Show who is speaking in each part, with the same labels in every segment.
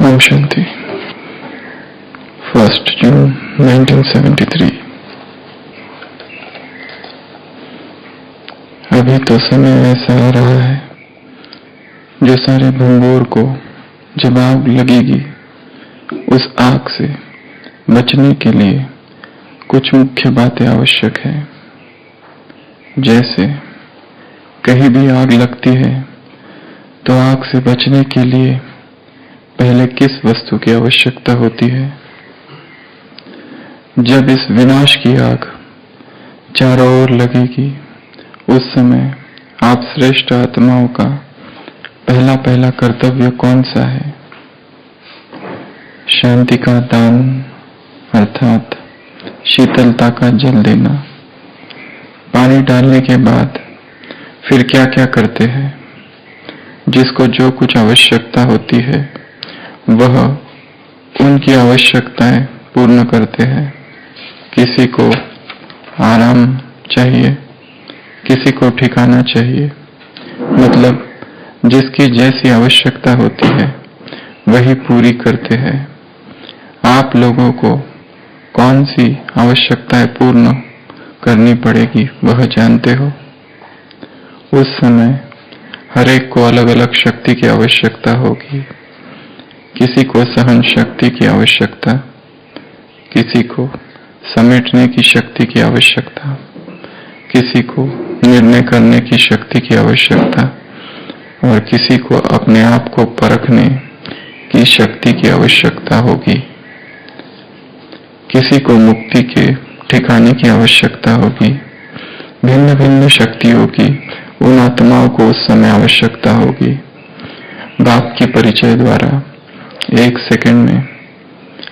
Speaker 1: ओम शांति। 1 जून 1973। अभी तो समय ऐसा आ रहा है जो सारे भंगोर को जब आग लगेगी, उस आग से बचने के लिए कुछ मुख्य बातें आवश्यक है। जैसे कहीं भी आग लगती है तो आग से बचने के लिए पहले किस वस्तु की आवश्यकता होती है। जब इस विनाश की आग चारों ओर लगेगी, उस समय आप श्रेष्ठ आत्माओं का पहला कर्तव्य कौन सा है? शांति का दान अर्थात शीतलता का जल देना। पानी डालने के बाद फिर क्या क्या करते हैं? जिसको जो कुछ आवश्यकता होती है वह उनकी आवश्यकताएं पूर्ण करते हैं। किसी को आराम चाहिए, किसी को ठिकाना चाहिए, मतलब जिसकी जैसी आवश्यकता होती है वही पूरी करते हैं। आप लोगों को कौन सी आवश्यकताएं पूर्ण करनी पड़ेगी वह जानते हो। उस समय हर एक को अलग अलग शक्ति की आवश्यकता होगी। किसी को सहन शक्ति की आवश्यकता, किसी को समेटने की शक्ति की आवश्यकता, किसी को निर्णय करने की शक्ति की आवश्यकता और किसी को अपने आप को परखने की शक्ति की आवश्यकता होगी। किसी को मुक्ति के ठिकाने की आवश्यकता होगी। भिन्न भिन्न शक्तियों की उन आत्माओं को उस समय आवश्यकता होगी। बाप की परिचय द्वारा 1 सेकंड में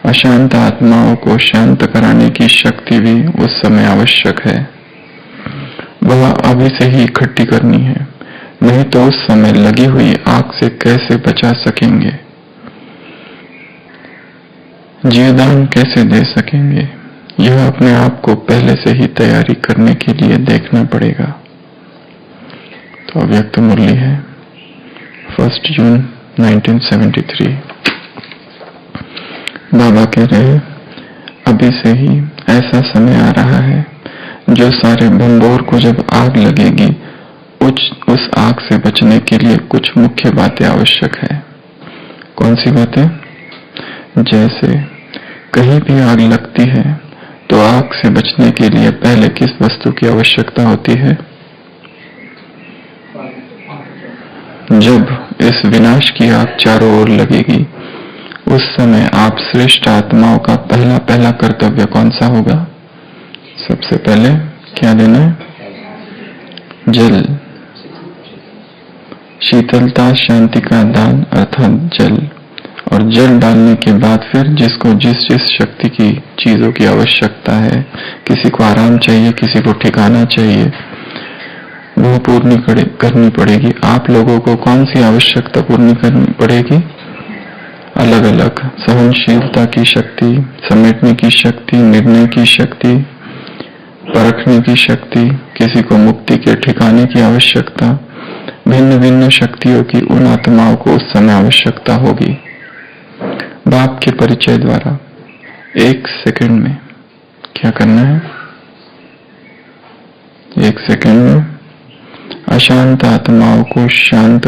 Speaker 1: अशांत आत्माओं को शांत कराने की शक्ति भी उस समय आवश्यक है। वह अभी से ही इकट्ठी करनी है, नहीं तो उस समय लगी हुई आग से कैसे बचा सकेंगे, जीवदान कैसे दे सकेंगे। यह अपने आप को पहले से ही तैयारी करने के लिए देखना पड़ेगा। तो अव्यक्त मुरली है 1 जून 1973। बाबा कह रहे अभी से ही ऐसा समय आ रहा है जो सारे भंगोर को जब आग लगेगी, उस आग से बचने के लिए कुछ मुख्य बातें आवश्यक है। कौन सी बातें? जैसे कहीं भी आग लगती है तो आग से बचने के लिए पहले किस वस्तु की आवश्यकता होती है? जब इस विनाश की आग चारों ओर लगेगी, उस समय आप श्रेष्ठ आत्माओं का पहला कर्तव्य कौन सा होगा? सबसे पहले क्या देना है? जल, शीतलता, शांति का दान अर्थात जल। और जल डालने के बाद फिर जिसको जिस शक्ति की चीजों की आवश्यकता है, किसी को आराम चाहिए, किसी को ठिकाना चाहिए, वो पूर्ण करनी पड़ेगी। आप लोगों को कौन सी आवश्यकता पूर्ण करनी पड़ेगी? अलग अलग सहनशीलता की शक्ति, समेटने की शक्ति, निर्णय की शक्ति, परखने की शक्ति, किसी को मुक्ति के ठिकाने की आवश्यकता। भिन्न भिन्न शक्तियों की उन आत्माओं को उस समय आवश्यकता होगी। बाप के परिचय द्वारा 1 सेकंड में क्या करना है? 1 सेकंड में अशांत आत्माओं को शांत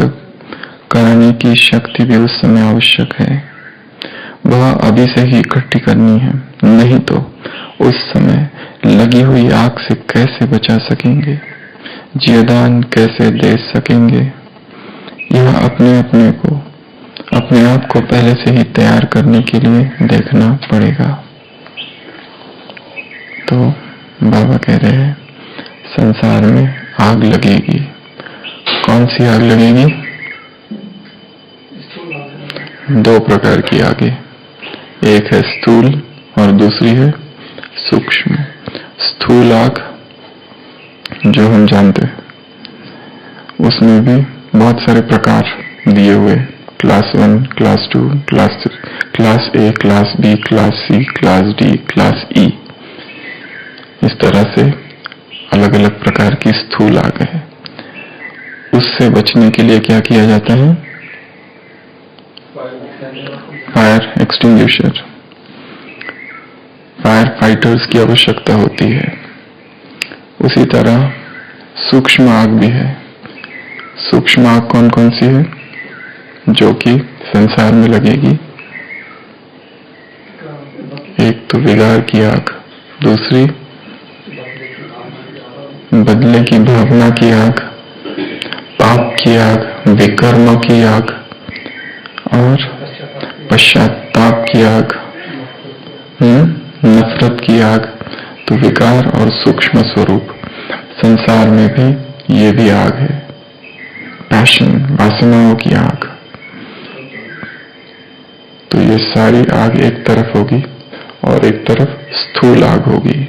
Speaker 1: कराने की शक्ति भी उस समय आवश्यक है। वह अभी से ही इकट्ठी करनी है, नहीं तो उस समय लगी हुई आग से कैसे बचा सकेंगे, जीवदान कैसे दे सकेंगे। यह अपने आप को पहले से ही तैयार करने के लिए देखना पड़ेगा। तो बाबा कह रहे हैं संसार में आग लगेगी। कौन सी आग लगेगी? 2 प्रकार की आगे, एक है स्थूल और दूसरी है सूक्ष्म। स्थूल आग जो हम जानते हैं, उसमें भी बहुत सारे प्रकार दिए हुए, class 1, class 2, class 3, class A, class B, class C, class D, class E। इस तरह से अलग अलग प्रकार की स्थूल आग है। उससे बचने के लिए क्या किया जाता है? फायर एक्सटिंग्विशर, फायर फाइटर्स की आवश्यकता होती है। उसी तरह सूक्ष्म आग भी है। सूक्ष्म आग कौन कौन सी है जो कि संसार में लगेगी? एक तो विकार की आग, दूसरी बदले की भावना की आग, पाप की आग, विकर्म की आग और पश्चाताप की आग, नफरत की आग। तो विकार और सूक्ष्म स्वरूप संसार में भी ये भी आग है। पैशन, वासनाओं की आग। तो ये सारी आग एक तरफ होगी और एक तरफ स्थूल आग होगी।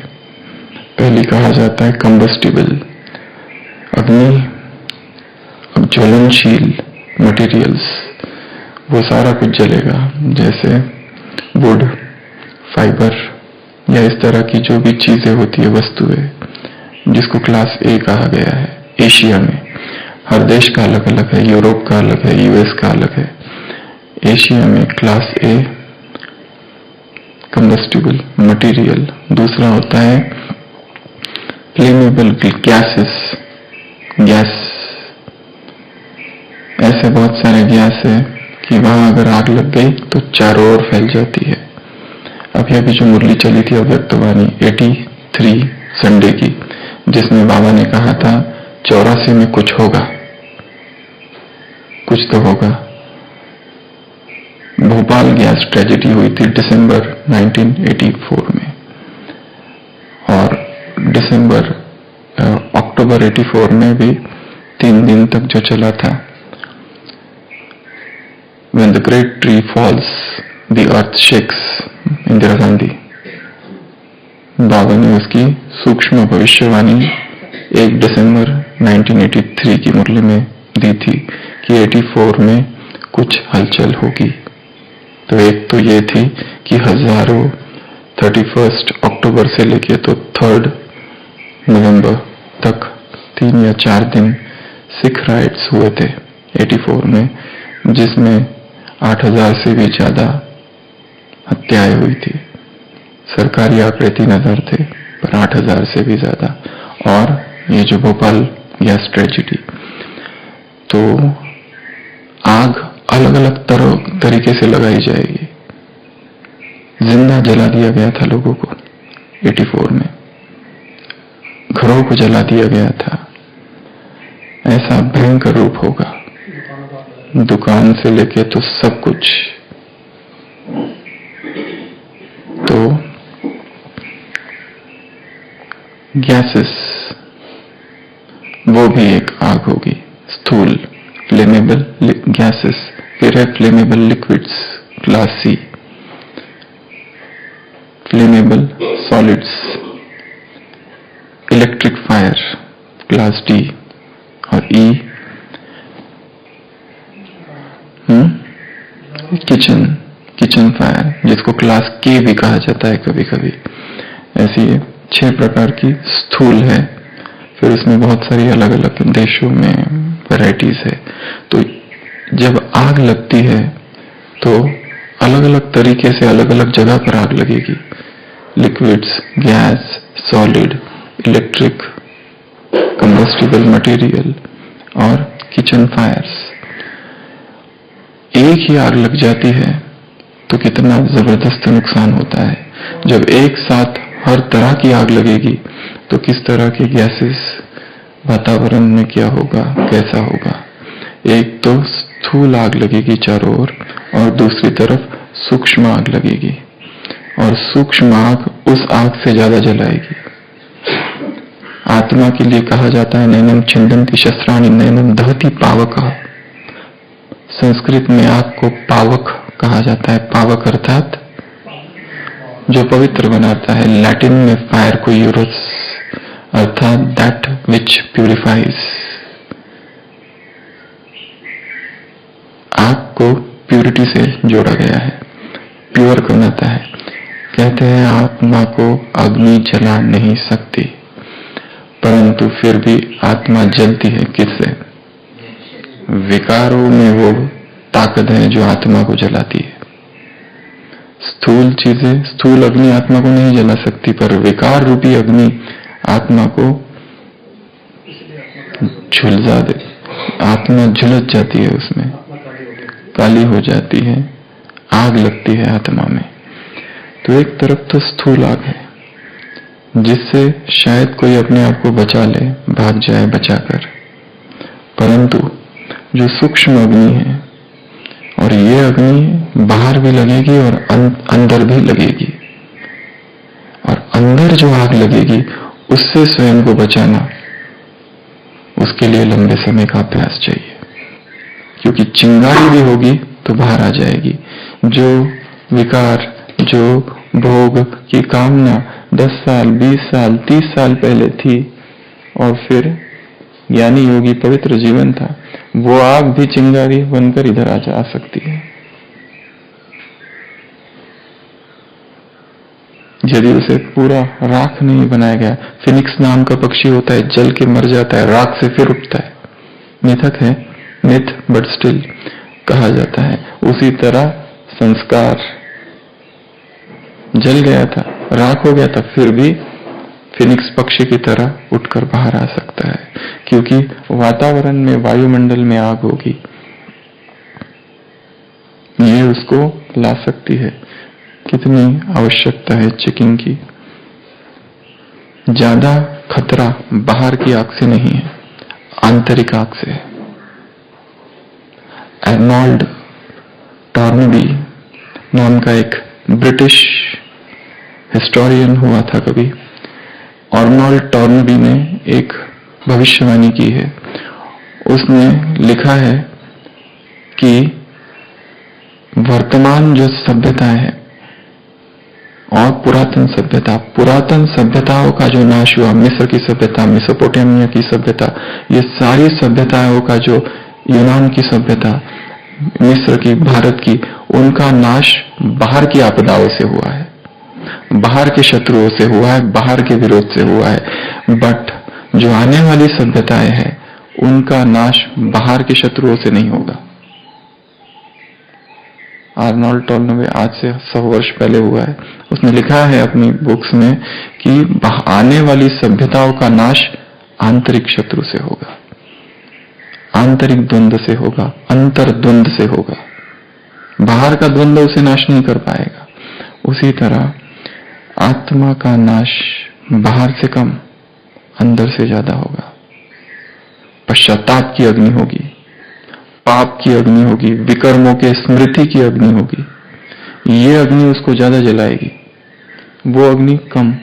Speaker 1: पहली कहा जाता है कंबस्टिबल, अग्नि, अब ज्वलनशील मटेरियल्स, वो सारा कुछ जलेगा, जैसे वुड, फाइबर या इस तरह की जो भी चीजें होती है, वस्तुएं, जिसको क्लास ए कहा गया है। एशिया में हर देश का अलग अलग है, यूरोप का अलग है, यूएस का अलग है। एशिया में क्लास ए कंबस्टिबल मटेरियल। दूसरा होता है फ्लेमेबल गैसेस, गैस। ऐसे बहुत सारे गैस है कि वहां अगर आग लग गई तो चारों ओर फैल जाती है। अभी जो मुरली चली थी अव्यक्तवाणी 83 संडे की, जिसमें बाबा ने कहा था 84 में कुछ होगा, कुछ तो होगा। भोपाल गैस ट्रेजेडी हुई थी दिसंबर 1984 में, और अक्टूबर 84 में भी 3 दिन तक जो चला था। When the great tree falls, the earth shakes, Indira Gandhi. बाबा ने उसकी सूक्ष्म भविष्यवाणी 1 दिसंबर 1983 की मुरली में दी थी कि 84 में कुछ हलचल होगी। तो एक तो ये थी कि हजारों 31 अक्टूबर से लेके तो 3 नवंबर तक 3 या 4 दिन सिख राइट्स हुए थे 84 में, जिसमें 8000 से भी ज्यादा हत्याएं हुई थी। सरकारी आंकड़े 3000 थे, पर 8000 से भी ज्यादा। और ये जो भोपाल गैस ट्रेजेडी, तो आग अलग अलग तरीके से लगाई जाएगी। जिंदा जला दिया गया था लोगों को 84 में, घरों को जला दिया गया था। ऐसा भयंकर रूप होगा, दुकान से लेके तो सब कुछ। तो गैसेस, वो भी एक आग होगी, स्थूल फ्लेमेबल गैसेस। फिर है flammable liquids, class C, flammable solids, electric fire, class D, और ई किचन फायर, जिसको क्लास के भी कहा जाता है कभी कभी। ऐसी 6 प्रकार की स्थूल है। फिर उसमें बहुत सारी अलग अलग देशों में वैरायटीज है। तो जब आग लगती है तो अलग अलग तरीके से अलग अलग जगह पर आग लगेगी। Liquids, gas, solid, electric, combustible material और किचन फायर्स। एक ही आग लग जाती है तो कितना जबरदस्त नुकसान होता है। जब एक साथ हर तरह की आग लगेगी तो किस तरह की गैसेस वातावरण में क्या होगा, कैसा होगा। एक तो स्थूल आग लगेगी चारों ओर, और दूसरी तरफ सूक्ष्म आग लगेगी, और सूक्ष्म आग उस आग से ज्यादा जलाएगी। आत्मा के लिए कहा जाता है नैनम छिंदन्ति शस्त्राणि नैनम दहति पावकः। संस्कृत में आग को पावक कहा जाता है। पावक अर्थात जो पवित्र बनाता है। लैटिन में फायर को यूरोस अर्थात दैट विच प्यूरिफाइज। आग को प्यूरिटी से जोड़ा गया है, प्योर बनाता है। कहते हैं आत्मा को अग्नि जला नहीं सकती, परंतु फिर भी आत्मा जलती है। किससे? विकारों में वो ताकत है जो आत्मा को जलाती है। स्थूल चीजें, स्थूल अग्नि आत्मा को नहीं जला सकती, पर विकार रूपी अग्नि आत्मा को झुलसा दे। आत्मा झुलस जाती है, उसमें काली हो जाती है, आग लगती है आत्मा में। तो एक तरफ तो स्थूल आग है जिससे शायद कोई अपने आप को बचा ले, भाग जाए बचाकर, परंतु जो सूक्ष्म अग्नि है, और ये अग्नि बाहर भी लगेगी और अंदर भी लगेगी, और अंदर जो आग लगेगी उससे स्वयं को बचाना, उसके लिए लंबे समय का अभ्यास चाहिए, क्योंकि चिंगारी भी होगी तो बाहर आ जाएगी। जो विकार, जो भोग की कामना 10 साल, 20 साल, 30 साल पहले थी और फिर ज्ञानी योगी पवित्र जीवन था, वो आग भी चिंगारी बनकर इधर आ सकती है। यदि उसे पूरा राख नहीं बनाया गया। फिनिक्स नाम का पक्षी होता है, जल के मर जाता है, राख से फिर उठता है। मिथक है, मिथ, बट स्टिल कहा जाता है। उसी तरह संस्कार जल गया था, राख हो गया था, फिर भी फिनिक्स पक्षी की तरह उठकर बाहर आ सकता है, क्योंकि वातावरण में, वायुमंडल में आग होगी, ये उसको ला सकती है। कितनी आवश्यकता है चेकिंग की। ज्यादा खतरा बाहर की आग से नहीं है, आंतरिक आग से है। अर्नोल्ड टॉर्नबी नाम का एक ब्रिटिश हिस्टोरियन हुआ था कभी। अर्नोल्ड टॉर्नबी ने एक भविष्यवाणी की है। उसने लिखा है कि वर्तमान जो सभ्यताएं है और पुरातन सभ्यताओं का जो नाश हुआ, मिस्र की सभ्यता, मेसोपोटामिया की सभ्यता, ये सारी सभ्यताओं का जो यूनान की सभ्यता, मिस्र की, भारत की, उनका नाश बाहर की आपदाओं से हुआ है, बाहर के शत्रुओं से हुआ है, बाहर के विरोध से हुआ है। बट जो आने वाली सभ्यताएं हैं उनका नाश बाहर के शत्रुओं से नहीं होगा। आर्नोल्ड टॉर्नबी आज से 100 वर्ष पहले हुआ है। उसने लिखा है अपनी बुक्स में कि आने वाली सभ्यताओं का नाश आंतरिक शत्रु से होगा, आंतरिक द्वंद्व से होगा, अंतर द्वंद्व से होगा। बाहर का द्वंद्व उसे नाश नहीं कर पाएगा। उसी तरह आत्मा का नाश बाहर से कम, अंदर से ज्यादा होगा। पश्चाताप की अग्नि होगी, पाप की अग्नि होगी, विकर्मों के स्मृति की अग्नि होगी। ये अग्नि उसको ज्यादा जलाएगी, वो अग्नि कम।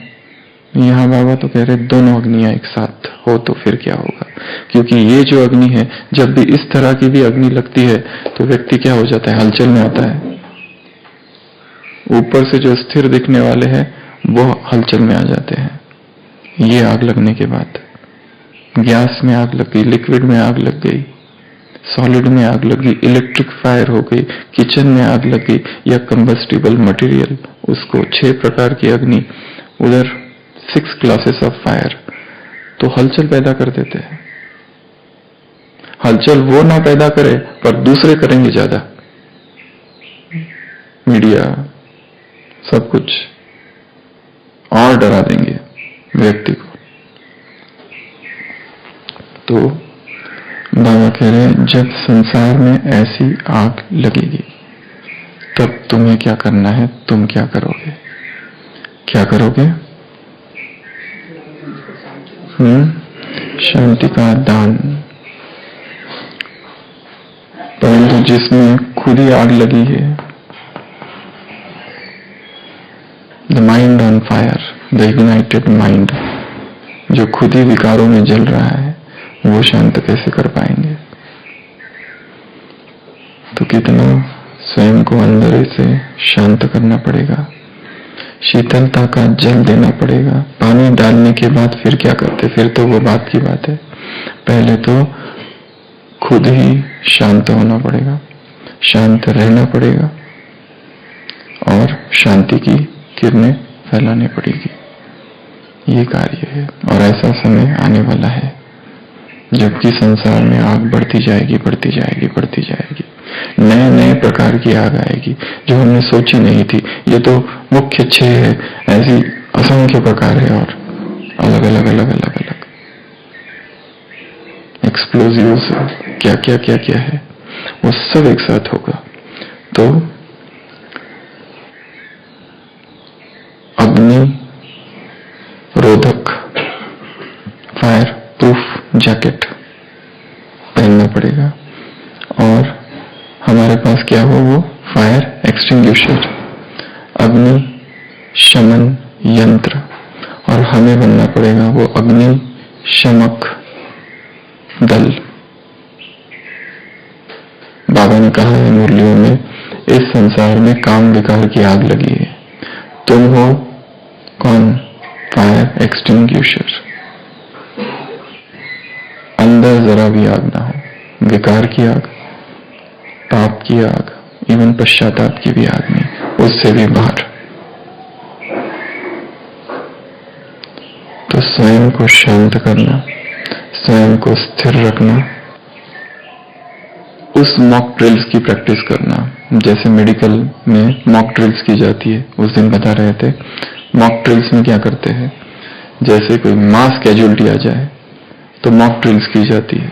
Speaker 1: यहाँ बाबा तो कह रहे दोनों अग्नियां एक साथ हो तो फिर क्या होगा, क्योंकि ये जो अग्नि है, जब भी इस तरह की भी अग्नि लगती है तो व्यक्ति क्या हो जाता है, हलचल में आता है। ऊपर से जो स्थिर दिखने वाले हैं वो हलचल में आ जाते हैं। ये आग लगने के बाद गैस में आग लग गई, लिक्विड में आग लग गई, सॉलिड में आग लगी, इलेक्ट्रिक फायर हो गई, किचन में आग लगी, या कंबस्टिबल मटेरियल, उसको 6 प्रकार की अग्नि, उधर 6 क्लासेस ऑफ फायर, तो हलचल पैदा कर देते हैं। हलचल वो ना पैदा करे पर दूसरे करेंगे ज्यादा, मीडिया, सब कुछ, और डरा देंगे व्यक्ति को। तो बाबा कह रहे हैं जब संसार में ऐसी आग लगेगी तब तुम्हें क्या करना है, तुम क्या करोगे, क्या करोगे? शांति का दान। परंतु जिसमें खुद ही आग लगी है, the mind on fire, the ignited mind, जो खुद ही विकारों में जल रहा है, वो शांत कैसे कर पाएंगे? तो कितना स्वयं को अंदर से शांत करना पड़ेगा, शीतलता का जल देना पड़ेगा। पानी डालने के बाद फिर क्या करते, फिर तो वो बात की बात है। पहले तो खुद ही शांत होना पड़ेगा, शांत रहना पड़ेगा और शांति की किरणें फैलानी पड़ेगी। ये कार्य है और ऐसा समय आने वाला है जबकि संसार में आग बढ़ती जाएगी, बढ़ती जाएगी, बढ़ती जाएगी। नए नए प्रकार की आग आएगी जो हमने सोची नहीं थी। ये तो मुख्य 6 है, ऐसी असंख्य प्रकार है और अलग अलग अलग अलग अलग एक्सप्लोजिव्स क्या क्या क्या क्या है, वो सब एक साथ होगा। तो अग्नि रोधक फायर प्रूफ जैकेट पहनना पड़ेगा और हमारे पास क्या हो, वो फायर एक्सटिंग्विशर, अग्नि शमन यंत्र, और हमें बनना पड़ेगा वो अग्नि शमक दल। बाबा ने कहा है मुरलियों में, इस संसार में काम विकार की आग लगी है, तुम हो कौन? Fire extinguisher. अंदर जरा भी आग ना हो, विकार की आग, पाप की आग, इवन पश्चाताप की भी आग नहीं, उससे भी बाहर। तो स्वयं को शांत करना, स्वयं को स्थिर रखना, उस मॉक ड्रिल्स की प्रैक्टिस करना, जैसे मेडिकल में मॉक ड्रिल्स की जाती है। उस दिन बता रहे थे मॉक ड्रिल्स में क्या करते हैं, जैसे कोई मास कैजुअलिटी आ जाए तो मॉक ड्रिल्स की जाती है।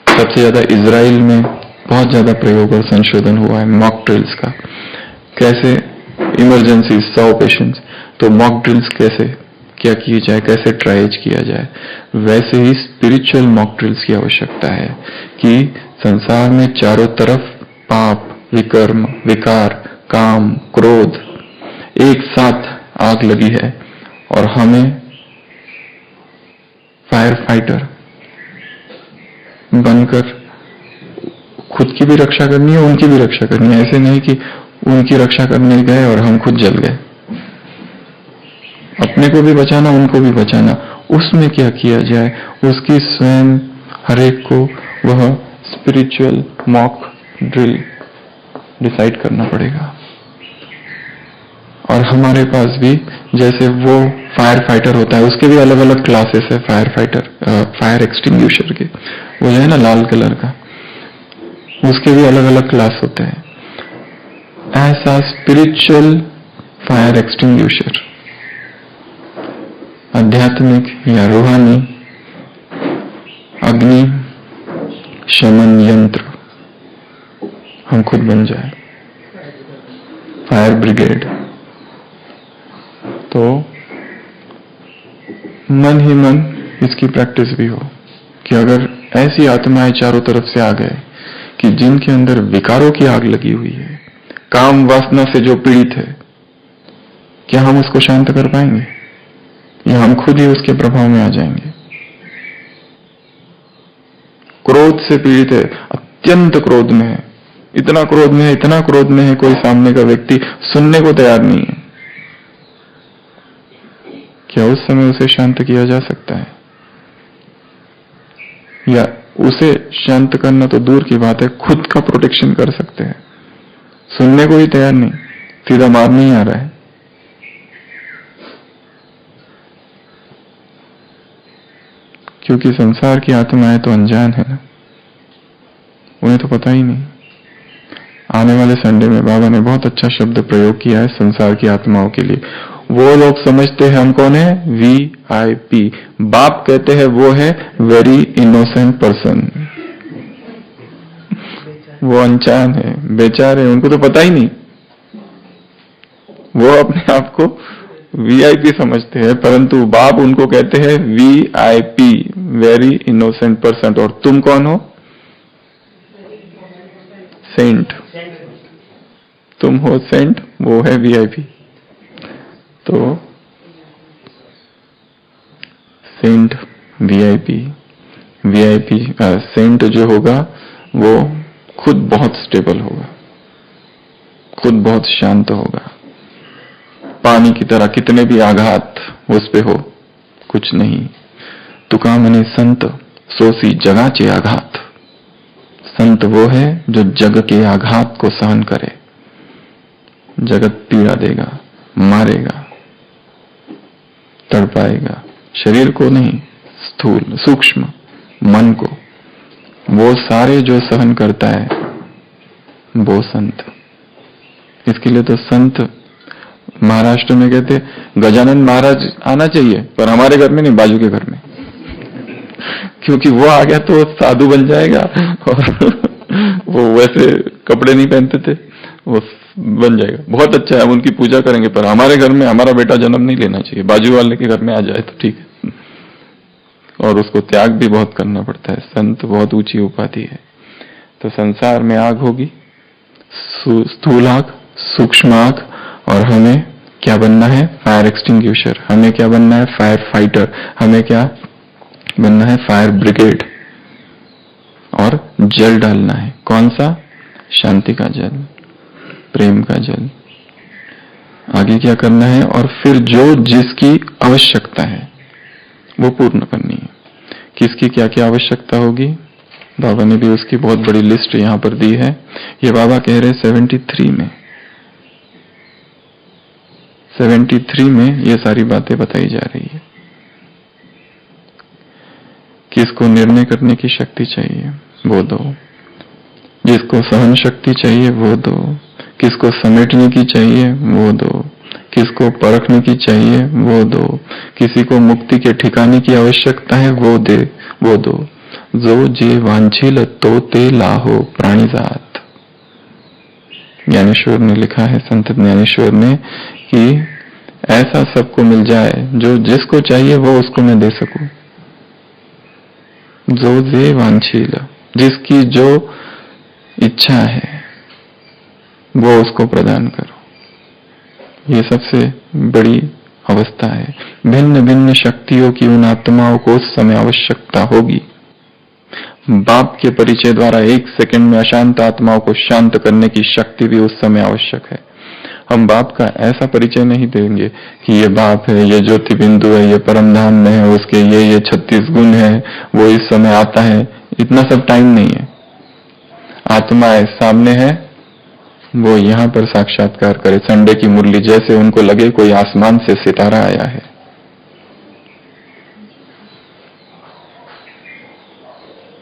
Speaker 1: सबसे ज्यादा इजराइल में बहुत ज्यादा प्रयोग और संशोधन हुआ है मॉक ड्रिल्स का। कैसे इमरजेंसी 100 पेशेंट्स, तो मॉक ड्रिल्स कैसे क्या किए जाए, कैसे ट्राइज किया जाए, वैसे ही स्पिरिचुअल मॉक ड्रिल्स की आवश्यकता है कि संसार में चारों तरफ पाप, विकर्म, विकार, काम, क्रोध एक साथ आग लगी है और हमें फायर फाइटर बनकर खुद की भी रक्षा करनी है, उनकी भी रक्षा करनी है। ऐसे नहीं कि उनकी रक्षा करने गए और हम खुद जल गए। अपने को भी बचाना, उनको भी बचाना। उसमें क्या किया जाए, उसकी स्वयं हरेक को वह स्पिरिचुअल मॉक ड्रिल डिसाइड करना पड़ेगा। और हमारे पास भी जैसे वो फायर फाइटर होता है, उसके भी अलग अलग क्लासेस है। फायर फाइटर, फायर एक्सटिंग्विशर के, वो जो है ना लाल कलर का, उसके भी अलग अलग क्लास होते हैं। ऐसा स्पिरिचुअल फायर एक्सटिंग्विशर, आध्यात्मिक या रूहानी अग्नि शमन यंत्र हम खुद बन जाए, फायर ब्रिगेड। तो मन ही मन इसकी प्रैक्टिस भी हो कि अगर ऐसी आत्माएं चारों तरफ से आ गए कि जिनके अंदर विकारों की आग लगी हुई है, काम वासना से जो पीड़ित है, क्या हम उसको शांत कर पाएंगे या हम खुद ही उसके प्रभाव में आ जाएंगे? क्रोध से पीड़ित है, अत्यंत क्रोध में है, इतना क्रोध में है, इतना क्रोध में है, कोई सामने का व्यक्ति सुनने को तैयार नहीं है, क्या उस समय उसे शांत किया जा सकता है? या उसे शांत करना तो दूर की बात है, खुद का प्रोटेक्शन कर सकते हैं। सुनने को ही तैयार नहीं, सीधा मारने ही आ रहा है। क्योंकि संसार की आत्माएं तो अनजान है ना, उन्हें तो पता ही नहीं। आने वाले संडे में बाबा ने बहुत अच्छा शब्द प्रयोग किया है संसार की आत्माओं के लिए। वो लोग समझते हैं हम कौन है, VIP। बाप कहते हैं वो है वेरी इनोसेंट पर्सन। वो अनजान है, बेचारे, उनको तो पता ही नहीं। वो अपने आप को VIP समझते हैं, परंतु बाप उनको कहते हैं VIP, वेरी इनोसेंट पर्सन। और तुम कौन हो? सेंट। तुम हो सेंट, वो है VIP। तो सेंट VIP सेंट जो होगा वो खुद बहुत स्टेबल होगा, खुद बहुत शांत होगा। पानी की तरह कितने भी आघात उस पे हो, कुछ नहीं। तुका मने संत सोसी जगाचे आघात। संत वो है जो जग के आघात को सहन करे। जगत पीड़ा देगा, मारेगा, तड़पाएगा, शरीर को नहीं, स्थूल सूक्ष्म मन को, वो सारे जो सहन करता है वो संत। इसके लिए तो संत महाराष्ट्र में कहते गजानन महाराज आना चाहिए, पर हमारे घर में नहीं, बाजू के घर में, क्योंकि वो आ गया तो साधु बन जाएगा और वो वैसे कपड़े नहीं पहनते थे, वो बन जाएगा। बहुत अच्छा है, हम उनकी पूजा करेंगे, पर हमारे घर में हमारा बेटा जन्म नहीं लेना चाहिए, बाजू वाले के घर में आ जाए तो ठीक है। और उसको त्याग भी बहुत करना पड़ता है। संत बहुत ऊंची उपाधि है। तो संसार में आग होगी, स्थूल आग, सूक्ष्म आग, और हमें क्या बनना है? Fire extinguisher. हमें क्या बनना है? Fire fighter. हमें क्या बनना है? Fire brigade. और जल डालना है। कौन सा? शांति का जल, प्रेम का जल। आगे क्या करना है? और फिर जो जिसकी आवश्यकता है वो पूर्ण करनी है। किसकी क्या क्या आवश्यकता होगी? बाबा ने भी उसकी बहुत बड़ी लिस्ट यहां पर दी है। ये बाबा कह रहे 73 में ये सारी बातें बताई जा रही है। किसको निर्णय करने की शक्ति चाहिए वो दो, जिसको सहन शक्ति चाहिए वो दो, किसको समेटने की चाहिए वो दो, किसको परखने की चाहिए वो दो, किसी को मुक्ति के ठिकाने की आवश्यकता है वो दो। जो जे वांछिल तो ते लाहो प्राणिजात। ज्ञानेश्वर ने लिखा है, संत ज्ञानेश्वर ने, कि ऐसा सबको मिल जाए जो जिसको चाहिए वो उसको मैं दे सकूं। जो जे वांछिल, जिसकी जो इच्छा है वो उसको प्रदान करो। ये सबसे बड़ी अवस्था है। भिन्न भिन्न शक्तियों की उन आत्माओं को उस समय आवश्यकता होगी। बाप के परिचय द्वारा 1 सेकंड में अशांत आत्माओं को शांत करने की शक्ति भी उस समय आवश्यक है। हम बाप का ऐसा परिचय नहीं देंगे कि ये बाप है, ये ज्योति बिंदु है, ये परम धाम में है, उसके ये 36 गुण है, वो इस समय आता है। इतना सब टाइम नहीं है। आत्मा है, सामने है, वो यहां पर साक्षात्कार करे। संडे की मुरली जैसे उनको लगे कोई आसमान से सितारा आया है।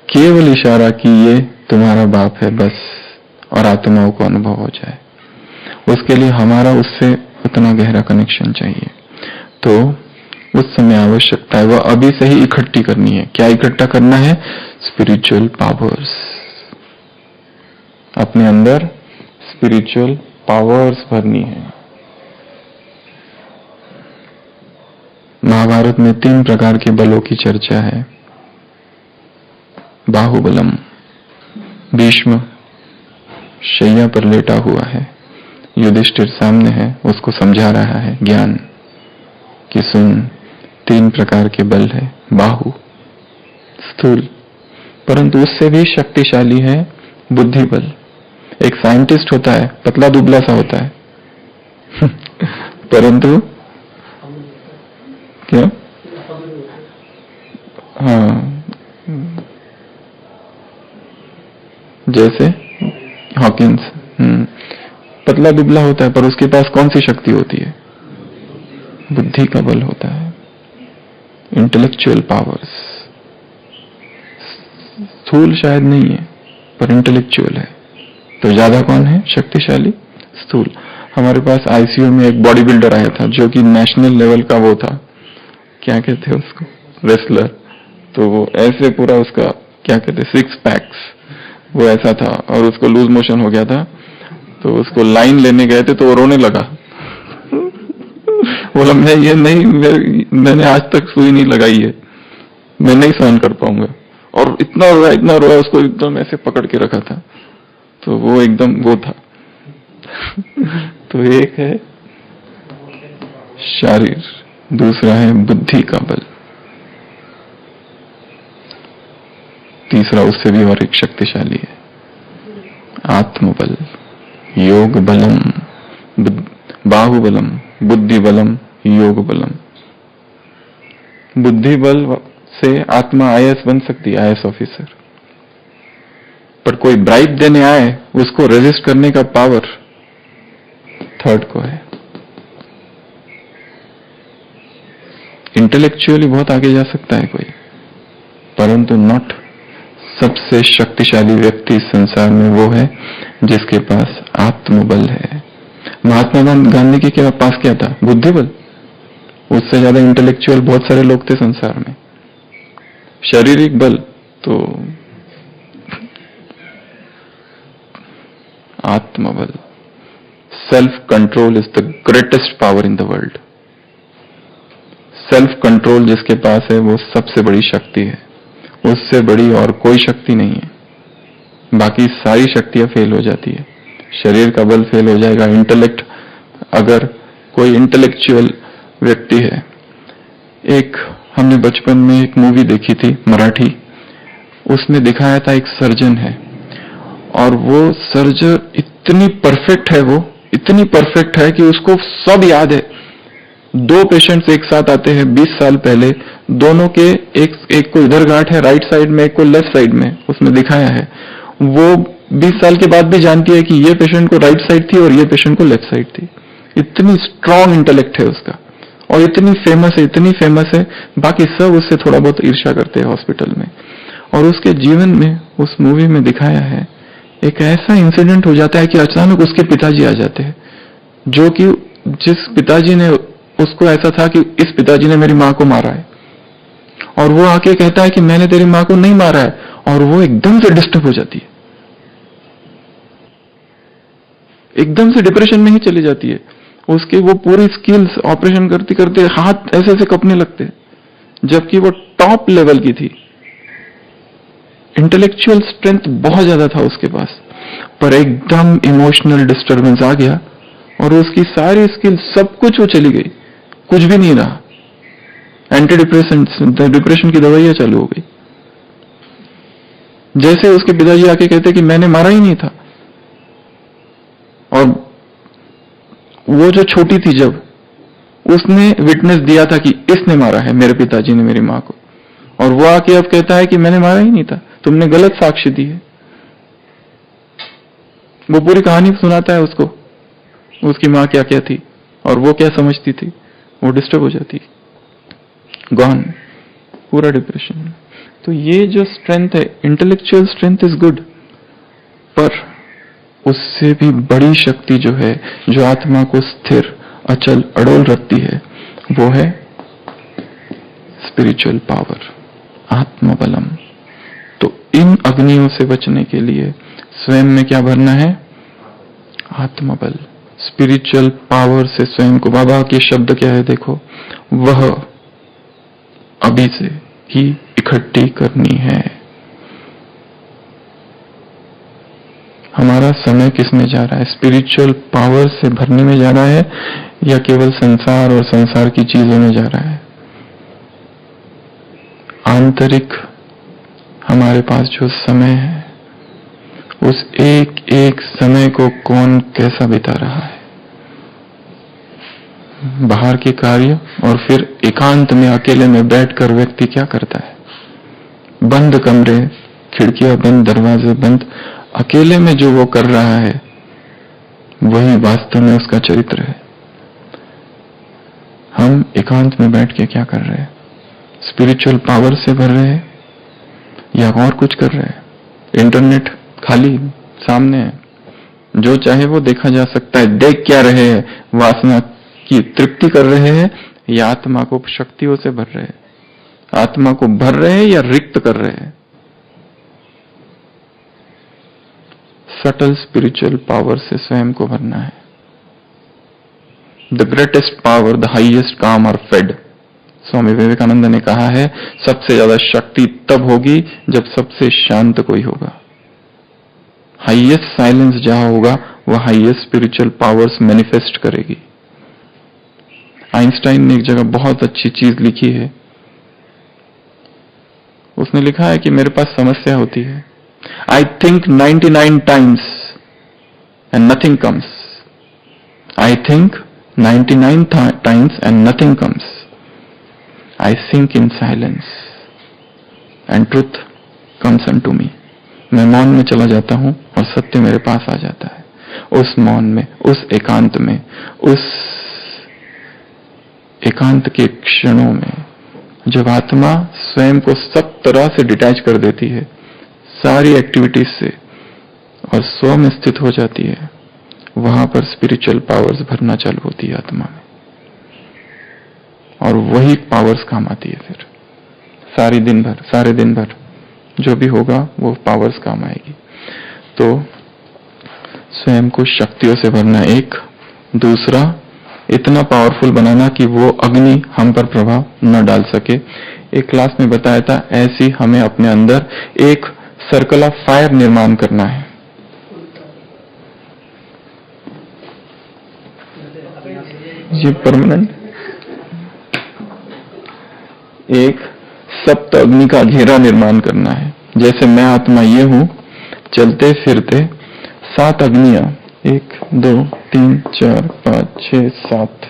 Speaker 1: केवल इशारा कि ये तुम्हारा बाप है बस, और आत्माओं को अनुभव हो जाए। उसके लिए हमारा उससे उतना गहरा कनेक्शन चाहिए। तो उस समय आवश्यकता है, वह अभी से ही इकट्ठी करनी है। क्या इकट्ठा करना है? Spiritual powers. अपने अंदर स्पिरिचुअल पावर्स भरनी है। महाभारत में 3 प्रकार के बलों की चर्चा है। बाहुबलम, भीष्म शैया पर लेटा हुआ है, युधिष्ठिर सामने है, उसको समझा रहा है ज्ञान कि सुन, 3 प्रकार के बल है। बाहु स्थूल, परंतु उससे भी शक्तिशाली है बुद्धि बल। एक साइंटिस्ट होता है, पतला दुबला सा होता है परंतु क्या, हाँ, जैसे हॉकिंस, पतला दुबला होता है, पर उसके पास कौन सी शक्ति होती है? बुद्धि का बल होता है, इंटेलेक्चुअल पावर्स। स्थूल शायद नहीं है, पर इंटेलेक्चुअल है। तो ज्यादा कौन है शक्तिशाली? स्थूल। हमारे पास आईसीयू में एक बॉडी बिल्डर आया था जो कि नेशनल लेवल का वो था, क्या कहते हैं उसको, रेसलर। तो वो ऐसे पूरा उसका क्या कहते हैं, 6 पैक्स, वो ऐसा था, और उसको लूज मोशन हो गया था। तो उसको लाइन लेने गए थे तो वो रोने लगा बोला मैं ये नहीं, मैंने आज तक सुई नहीं लगाई है, मैं नहीं सहन कर पाऊंगा। और इतना रोया, उसको एकदम ऐसे पकड़ के रखा था। तो वो एकदम वो था तो एक है शारीर, दूसरा है बुद्धि का बल, तीसरा उससे भी और एक शक्तिशाली है आत्मबल, योग बलम, बाहुबलम, बुद्धि बलम, योग बलम। बुद्धि बल से आत्मा आईएएस बन सकती है, आईएएस ऑफिसर। पर कोई ब्राइब देने आए, उसको रेजिस्ट करने का पावर थर्ड को है। इंटेलेक्चुअली बहुत आगे जा सकता है कोई, परंतु नॉट सबसे शक्तिशाली व्यक्ति इस संसार में वो है जिसके पास आत्मबल है। महात्मा गांधी के पास क्या था? बुद्धि बल। उससे ज्यादा इंटेलेक्चुअल बहुत सारे लोग थे संसार में। शारीरिक बल तो आत्मबल। Self control is the greatest power in the world. Self control जिसके पास है वो सबसे बड़ी शक्ति है। उससे बड़ी और कोई शक्ति नहीं है। बाकी सारी शक्तियां फेल हो जाती है। शरीर का बल फेल हो जाएगा। इंटेलेक्ट, अगर कोई इंटेलेक्चुअल व्यक्ति है, एक हमने बचपन में एक मूवी देखी थी मराठी, उसमें दिखाया था एक सर्जन है और वो सर्जन इतनी परफेक्ट है, वो इतनी परफेक्ट है कि उसको सब याद है। दो पेशेंट्स एक साथ आते हैं 20 साल पहले, दोनों के एक को इधर गांठ है राइट साइड में, एक को लेफ्ट साइड में, उसमें दिखाया है। वो 20 साल के बाद भी जानती है कि ये पेशेंट को राइट साइड थी और ये पेशेंट को लेफ्ट साइड थी। इतनी स्ट्रांग इंटेलेक्ट है उसका और इतनी फेमस है। बाकी सब उससे थोड़ा बहुत ईर्ष्या करते हैं हॉस्पिटल में। और उसके जीवन में उस मूवी में दिखाया है, एक ऐसा इंसिडेंट हो जाता है कि अचानक उसके पिताजी आ जाते हैं, जो कि जिस पिताजी ने, उसको ऐसा था कि इस पिताजी ने मेरी मां को मारा है, और वो आके कहता है कि मैंने तेरी मां को नहीं मारा है, और वो एकदम से डिस्टर्ब हो जाती है, एकदम से डिप्रेशन में ही चली जाती है। उसकी वो पूरी स्किल्स ऑपरेशन करते करते हाथ ऐसे ऐसे कपने लगते हैं, जबकि वो टॉप लेवल की थी। इंटेलेक्चुअल स्ट्रेंथ बहुत ज्यादा था उसके पास, पर एकदम इमोशनल डिस्टर्बेंस आ गया और उसकी सारी स्किल, सब कुछ वो चली गई, कुछ भी नहीं रहा। एंटी डिप्रेशन की दवाइयां चालू हो गई। जैसे उसके पिताजी आके कहते कि मैंने मारा ही नहीं था, और वो जो छोटी थी जब, उसने विटनेस दिया था कि इसने मारा है, मेरे पिताजी ने मेरी मां को, और वो आके अब कहता है कि मैंने मारा ही नहीं था, तुमने गलत साक्ष्य दी है। वो पूरी कहानी सुनाता है उसको, उसकी मां क्या क्या थी और वो क्या समझती थी। वो डिस्टर्ब हो जाती, गॉन, पूरा डिप्रेशन। तो ये जो स्ट्रेंथ है, इंटेलेक्चुअल स्ट्रेंथ इज गुड, पर उससे भी बड़ी शक्ति जो है, जो आत्मा को स्थिर, अचल, अड़ोल रखती है, वो है स्पिरिचुअल पावर, आत्मबलम। तो इन अग्नियों से बचने के लिए स्वयं में क्या भरना है? आत्मबल। स्पिरिचुअल पावर से स्वयं को, बाबा के शब्द क्या है देखो, वह अभी से ही इकट्ठी करनी है। हमारा समय किस में जा रहा है? स्पिरिचुअल पावर से भरने में जा रहा है या केवल संसार और संसार की चीजों में जा रहा है? आंतरिक हमारे पास जो समय है, उस एक एक समय को कौन कैसा बिता रहा है? बाहर के कार्य और फिर एकांत में अकेले में बैठकर व्यक्ति क्या करता है? बंद कमरे, खिड़कियां बंद, दरवाजे बंद, अकेले में जो वो कर रहा है वही वास्तव में उसका चरित्र है। हम एकांत में बैठ के क्या कर रहे हैं? स्पिरिचुअल पावर से भर रहे हैं या और कुछ कर रहे हैं? इंटरनेट खाली सामने है, जो चाहे वो देखा जा सकता है। देख क्या रहे हैं? वासना की तृप्ति कर रहे हैं या आत्मा को शक्तियों से भर रहे हैं? आत्मा को भर रहे हैं या रिक्त कर रहे हैं? सटल स्पिरिचुअल पावर से स्वयं को भरना है। The greatest power, the highest काम आर फेड। स्वामी विवेकानंद ने कहा है, सबसे ज्यादा शक्ति तब होगी जब सबसे शांत कोई होगा। हाईएस्ट साइलेंस जहां होगा वह हाईएस्ट स्पिरिचुअल पावर्स मैनिफेस्ट करेगी। आइंस्टाइन ने एक जगह बहुत अच्छी चीज लिखी है। उसने लिखा है कि मेरे पास समस्या होती है, I think 99 times and nothing comes. I think 99 times and nothing comes. I sink in silence and truth comes unto me. मैं मौन में चला जाता हूं और सत्य मेरे पास आ जाता है। उस मौन में, उस एकांत में, उस एकांत के क्षणों में, जब आत्मा स्वयं को सब तरह से डिटैच कर देती है, सारी एक्टिविटीज से और स्व में स्थित हो जाती है, वहां पर स्पिरिचुअल पावर्स भरना चालू होती है आत्मा में, और वही पावर्स काम आती है फिर सारे दिन भर जो भी होगा वो पावर्स काम आएगी। तो स्वयं को शक्तियों से भरना एक, दूसरा इतना पावरफुल बनाना कि वो अग्नि हम पर प्रभाव न डाल सके। एक क्लास में बताया था, ऐसी हमें अपने अंदर एक सर्कल ऑफ फायर निर्माण करना है। ये परमानेंट एक सप्त अग्नि का घेरा निर्माण करना है। जैसे मैं आत्मा ये हूं, चलते फिरते 7 अग्नियां, 1 2 3 4 5 6 7,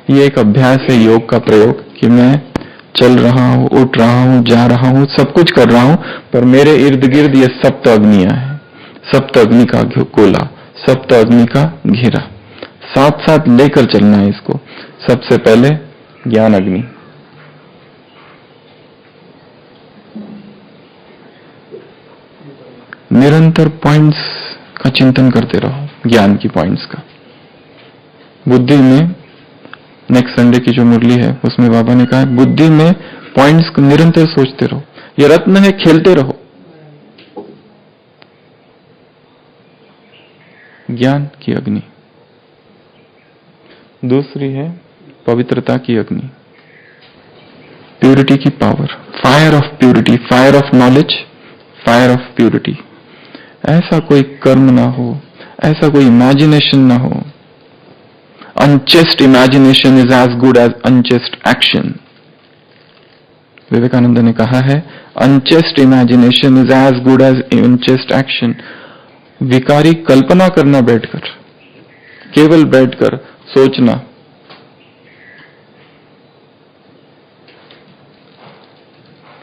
Speaker 1: ये एक अभ्यास है योग का प्रयोग कि मैं चल रहा हूं, उठ रहा हूं, जा रहा हूं, सब कुछ कर रहा हूं, पर मेरे इर्द गिर्द ये सप्त अग्नियां हैं, सप्त अग्नि का गोला, सप्त अग्नि का घेरा, साथ साथ लेकर चलना है इसको। सबसे पहले ज्ञान अग्नि, निरंतर पॉइंट्स का चिंतन करते रहो, ज्ञान की पॉइंट्स का। बुद्धि में नेक्स्ट संडे की जो मुरली है उसमें बाबा ने कहा, बुद्धि में पॉइंट्स को निरंतर सोचते रहो, ये रत्न है, खेलते रहो। ज्ञान की अग्नि। दूसरी है पवित्रता की अग्नि, प्यूरिटी की power, fire of purity, fire of knowledge, fire of purity. ऐसा कोई कर्म ना हो, ऐसा कोई इमेजिनेशन ना हो। Unchaste imagination is as good as unchaste action. Vivekananda ने कहा है, unchaste imagination is as good as unchaste action. विकारी कल्पना करना बैठकर, केवल बैठकर सोचना,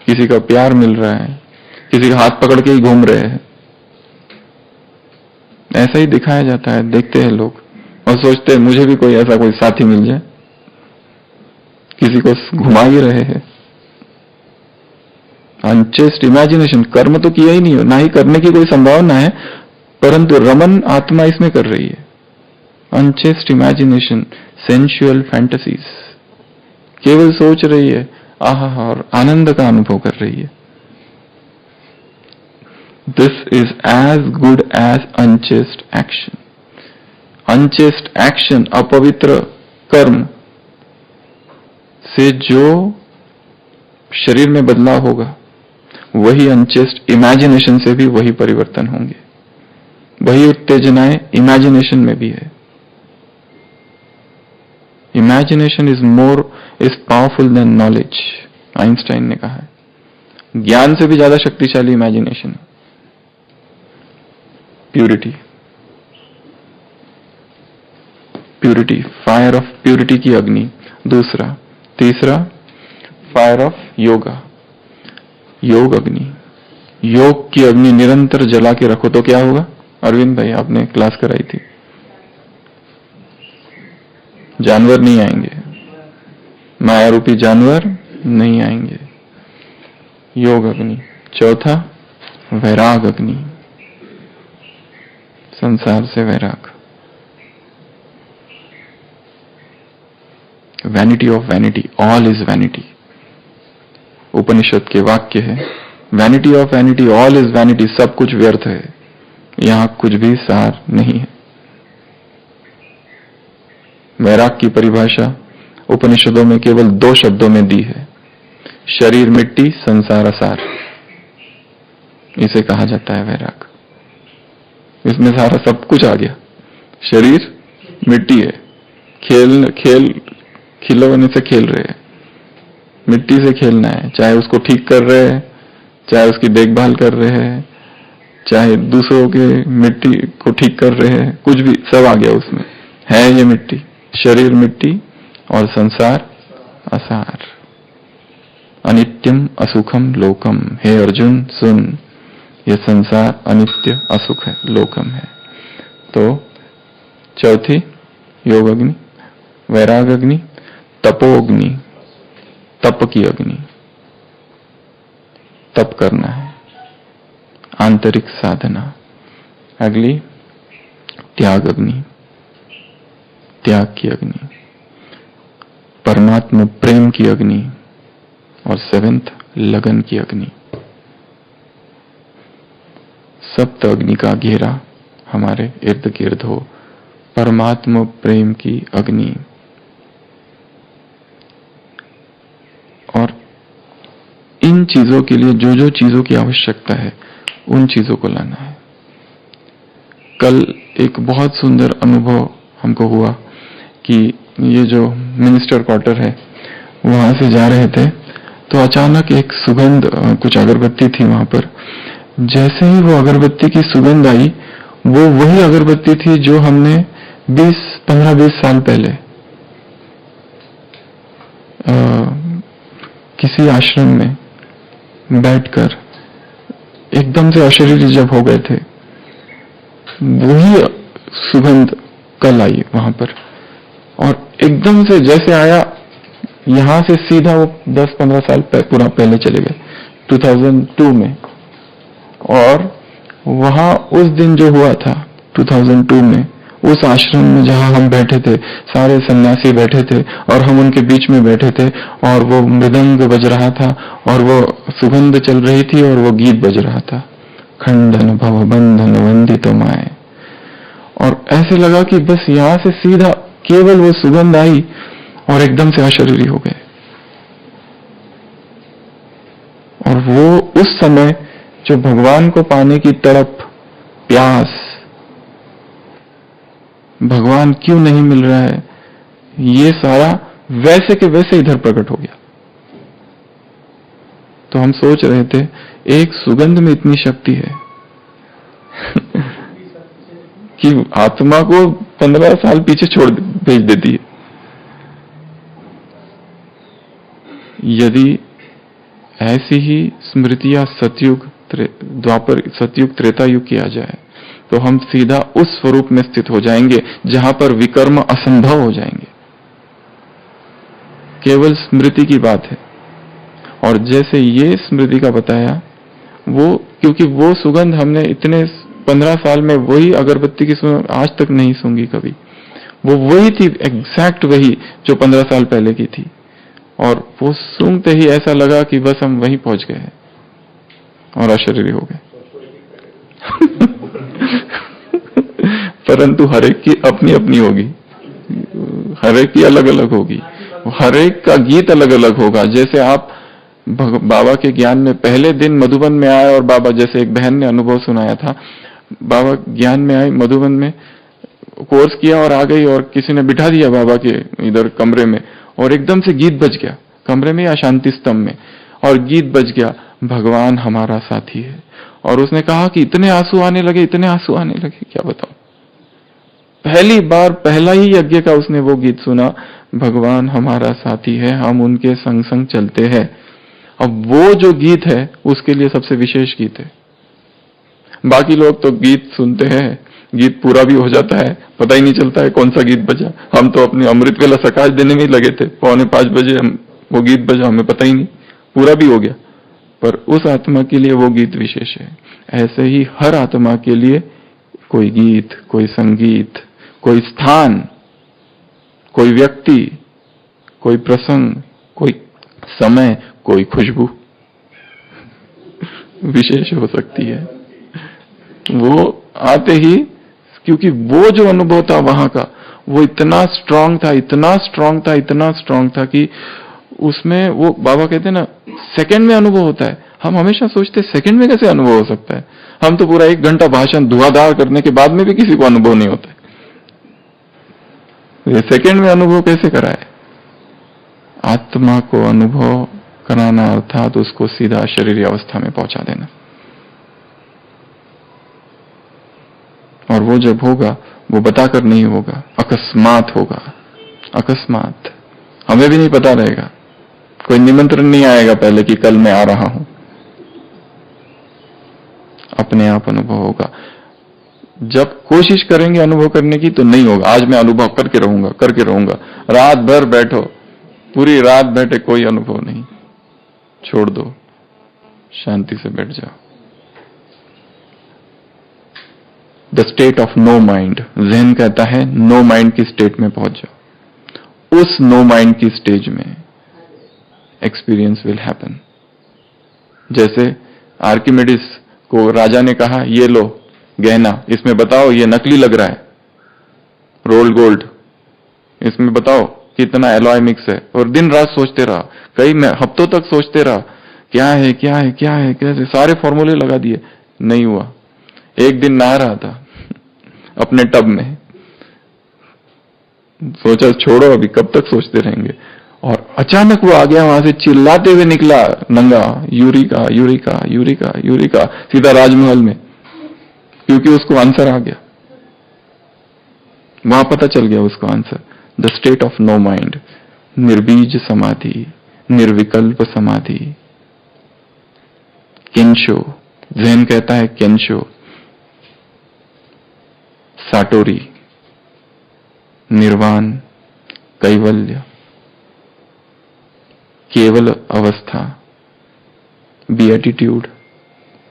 Speaker 1: किसी का प्यार मिल रहा है, किसी का हाथ पकड़ के ही घूम रहे हैं, ऐसा ही दिखाया जाता है, देखते हैं लोग और सोचते हैं मुझे भी कोई ऐसा कोई साथी मिल जाए, किसी को घुमा ही रहे हैं। अनचेस्ट इमेजिनेशन, कर्म तो किया ही नहीं हो, ना ही करने की कोई संभावना है, परंतु रमन आत्मा इसमें कर रही है। अनचेस्ट इमेजिनेशन, सेंसुअल फैंटेसीज, केवल सोच रही है, आहा, और आनंद का अनुभव कर रही है। This is as good as unchaste action. Unchaste action, अपवित्र कर्म से जो शरीर में बदलाव होगा, वही अनचेस्ट इमेजिनेशन से भी वही परिवर्तन होंगे। वही उत्तेजनाएं इमेजिनेशन में भी है। Imagination is powerful than knowledge, Einstein ने कहा है। ज्ञान से भी ज्यादा शक्तिशाली इमेजिनेशन है। Purity, purity, fire of purity की अग्नि, दूसरा। तीसरा फायर ऑफ योगा, योग अग्नि। योग की अग्नि निरंतर जला के रखो तो क्या होगा? अरविंद भाई आपने क्लास कराई थी, जानवर नहीं आएंगे, माया रूपी जानवर नहीं आएंगे। योग अग्नि। चौथा वैराग अग्नि, संसार से वैराग। Vanity of vanity, all is vanity. Upanishad के वाक्य है, vanity of vanity, all is vanity. सब कुछ व्यर्थ है, यहां कुछ भी सार नहीं है। वैराग की परिभाषा उपनिषदों में केवल 2 शब्दों में दी है, शरीर मिट्टी, संसार असार। इसे कहा जाता है वैराग। इसमें सारा सब कुछ आ गया। शरीर मिट्टी है, खिलौने से खेल रहे हैं, मिट्टी से खेलना है, चाहे उसको ठीक कर रहे हैं, चाहे उसकी देखभाल कर रहे हैं, चाहे दूसरों के मिट्टी को ठीक कर रहे हैं, कुछ भी सब आ गया उसमें। है ये मिट्टी, शरीर मिट्टी और संसार असार। अनित्यम असुखम लोकम। हे अर्जुन सुन, ये संसार अनित्य असुख है, लोकम है। तो चौथी योग अग्नि, वैराग अग्नि, तपोग्नि, तप की अग्नि। तप करना है, आंतरिक साधना। अगली त्याग अग्नि, त्याग की अग्नि, परमात्मा प्रेम की अग्नि, और 7th लगन की अग्नि। सप्त अग्नि का घेरा हमारे इर्द गिर्द हो, परमात्मा प्रेम की अग्नि। और इन चीजों के लिए जो जो चीजों की आवश्यकता है उन चीजों को लाना है। कल एक बहुत सुंदर अनुभव हमको हुआ कि ये जो मिनिस्टर क्वार्टर है वहां से जा रहे थे तो अचानक एक सुगंध, कुछ अगरबत्ती थी वहां पर। जैसे ही वो अगरबत्ती की सुगंध आई, वो वही अगरबत्ती थी जो हमने 15-20 साल पहले किसी आश्रम में बैठकर एकदम से अशरीरी जब हो गए थे, वही सुगंध कल आई वहां पर। और एकदम से जैसे आया, यहां से सीधा वो 10-15 साल पूरा पहले चले गए 2002 में। और वहां उस दिन जो हुआ था 2002 में, उस आश्रम में जहां हम बैठे थे, सारे सन्यासी बैठे थे और हम उनके बीच में बैठे थे, और वो मृदंग बज रहा था और वो सुगंध चल रही थी और वो गीत बज रहा था, खंडन भव बंधन वंदित माए। और ऐसे लगा कि बस यहां से सीधा केवल वो सुगंध आई और एकदम से अशरीरी हो गए। और वो उस समय जो भगवान को पाने की तड़प, प्यास, भगवान क्यों नहीं मिल रहा है, ये सारा वैसे के वैसे इधर प्रकट हो गया। तो हम सोच रहे थे एक सुगंध में इतनी शक्ति है कि आत्मा को 15 साल पीछे छोड़ भेज देती है। यदि ऐसी ही स्मृतियां सतयुग, द्वापर, सतयुग, त्रेता युग किया जाए तो हम सीधा उस स्वरूप में स्थित हो जाएंगे जहां पर विकर्म असंभव हो जाएंगे। केवल स्मृति की बात है। और जैसे ये स्मृति का बताया, वो क्योंकि वो सुगंध हमने इतने 15 साल में वही अगरबत्ती की सुगंध आज तक नहीं सूंघी कभी। वो वही थी, एग्जैक्ट वही जो 15 साल पहले की थी। और वो सूंघते ही ऐसा लगा कि बस हम वहीं पहुंच गए हैं और अशरीरी हो गए। परंतु हर एक की अपनी अपनी होगी, हर एक की अलग अलग होगी, हर एक का गीत अलग अलग होगा। जैसे आप बाबा के ज्ञान में पहले दिन मधुबन में आए और बाबा, जैसे एक बहन ने अनुभव सुनाया था, बाबा ज्ञान में आए, मधुबन में कोर्स किया और आ गई और किसी ने बिठा दिया बाबा के इधर कमरे में और एकदम से गीत बज गया कमरे में या शांति स्तंभ में, और गीत बज गया, भगवान हमारा साथी है। और उसने कहा कि इतने आंसू आने लगे, इतने आंसू आने लगे, क्या बताऊं। पहली बार, पहला ही यज्ञ का उसने वो गीत सुना, भगवान हमारा साथी है, हम उनके संग संग चलते हैं। अब वो जो गीत है उसके लिए सबसे विशेष गीत है। बाकी लोग तो गीत सुनते हैं, गीत पूरा भी हो जाता है, पता ही नहीं चलता है कौन सा गीत बजा। हम तो अपनी अमृत वेला सकाश देने में ही लगे थे, 4:45 बजे वो गीत बजा, हमें पता ही नहीं, पूरा भी हो गया। पर उस आत्मा के लिए वो गीत विशेष है। ऐसे ही हर आत्मा के लिए कोई गीत, कोई संगीत, कोई स्थान, कोई व्यक्ति, कोई प्रसंग, कोई समय, कोई खुशबू विशेष हो सकती है। वो आते ही, क्योंकि वो जो अनुभव था वहां का, वो इतना स्ट्रांग था, इतना स्ट्रांग था, इतना स्ट्रांग था कि उसमें वो बाबा कहते हैं ना, सेकंड में अनुभव होता है। हम हमेशा सोचते सेकंड में कैसे अनुभव हो सकता है। हम तो पूरा 1 घंटा भाषण धुआंधार करने के बाद में भी किसी को अनुभव नहीं होता है। ये सेकंड में अनुभव कैसे कराए। आत्मा को अनुभव कराना अर्थात उसको सीधा शरीरी अवस्था में पहुंचा देना। और वो जब होगा वो बताकर नहीं होगा, अकस्मात होगा। अकस्मात, हमें भी नहीं पता रहेगा, कोई निमंत्रण नहीं आएगा पहले कि कल मैं आ रहा हूं। अपने आप अनुभव होगा। जब कोशिश करेंगे अनुभव करने की तो नहीं होगा। आज मैं अनुभव करके रहूंगा, करके रहूंगा, रात भर बैठो, पूरी रात बैठे, कोई अनुभव नहीं, छोड़ दो, शांति से बैठ जाओ। The state of no mind. ज़हन कहता है नो माइंड की स्टेट में पहुंच जाओ। उस नो माइंड की स्टेज में एक्सपीरियंस विल हैपन। जैसे आर्किमिडीज को राजा ने कहा, ये लो गहना, इसमें बताओ ये नकली लग रहा है, रोल्ड गोल्ड, इसमें बताओ कितना एलॉय मिक्स है। और दिन रात सोचते रहा, कई हफ्तों तक सोचते रहा, क्या है क्या है क्या है, कैसे, सारे फॉर्मूले लगा दिए, नहीं हुआ। एक दिन नहा रहा था अपने टब में, सोचा छोड़ो अभी कब तक सोचते रहेंगे, और अचानक वो आ गया, वहां से चिल्लाते हुए निकला नंगा, यूरिका यूरिका यूरिका यूरिका, सीधा राजमहल में, क्योंकि उसको आंसर आ गया। वहां पता चल गया उसको answer. The state of no mind, निर्बीज समाधि, निर्विकल्प समाधि, केंशो। ज़हन कहता है केंशो, साटोरी, निर्वाण, कैवल्य, केवल अवस्था, बीएटिट्यूड।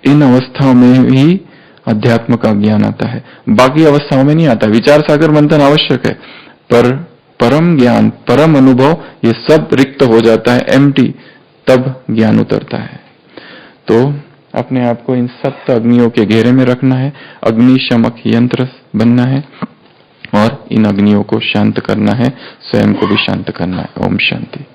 Speaker 1: इन अवस्थाओं में ही अध्यात्म का ज्ञान आता है, बाकी अवस्थाओं में नहीं आता। विचार सागर मंथन आवश्यक है, पर परम ज्ञान, परम अनुभव, ये सब रिक्त हो जाता है, एम्प्टी, तब ज्ञान उतरता है। तो अपने आप को इन सप्त अग्नियों के घेरे में रखना है, अग्निशमक यंत्र बनना है और इन अग्नियों को शांत करना है, स्वयं को भी शांत करना है। ओम शांति।